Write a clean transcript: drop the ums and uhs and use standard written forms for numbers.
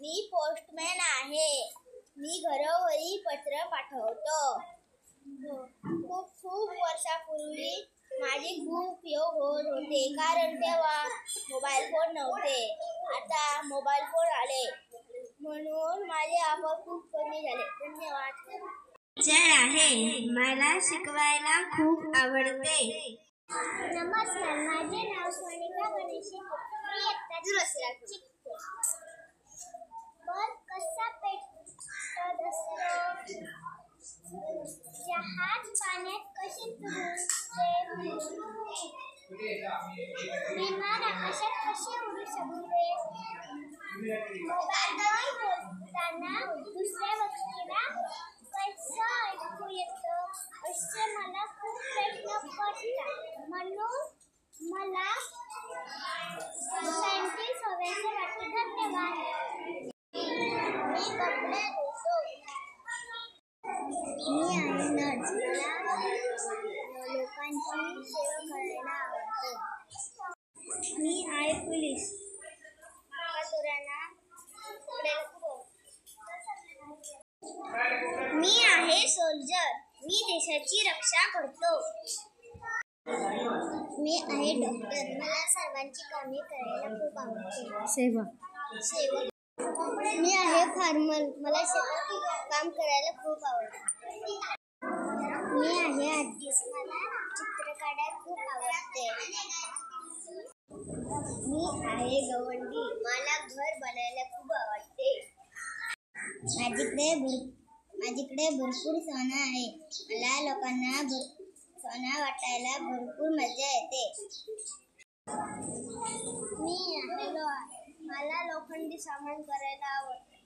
मी postman आहे. मी घरोघरी पत्र पाठवतो. खूप वर्षापूर्वी माझे खूप उपयोग होत होते, कारण तेव्हा मोबाईल फोन नव्हते. आता मोबाईल फोन आले म्हणून माझे वापर खूप कमी झाले. धन्यवाद. विचार आहे. मला शिकवायला खूप आवडते. नमस्कार, माझे नाव सोनिका गणेशी. मी इयत्ता दुसरीत शिकते. बल्ब कसा पेटत असतो? जहाज पाण्यात कसे फिरते? विमान आकाशात कसे उडू शकते? मोबाईलवर बोलताना दुसऱ्या व्यक्तीला कसं ऐकू येतं? असे मला खूप प्रश्न पडतात. म्हणून मला सायंटिस्ट व्हायचे वाटते. धन्यवाद. मी कपडे धुतो. मी आहे नर्स. मला लोकांची सेवा करायला आवडते. मी आहे पोलीस. मी आहे सोल्जर. मी देशाची रक्षा करतो. मी आहे डॉक्टर. मला सर्वांची कामे करायला खूप आवडते. सेवा. मी आहे फार्मर. मला शेतात काम करायला खूप आवडते. मी आहे आर्टिस्ट. मला चित्र काढायला खूप आवडते. मी आहे गवंडी. मला घर बनायला खूप आवडते. माझीकडे भरपूर सोनं आहे. मला लोकांना सोनं वाटायला भरपूर मजा येते. मी आहे लोहार. मला लोखंडी सामान करायला आवडते.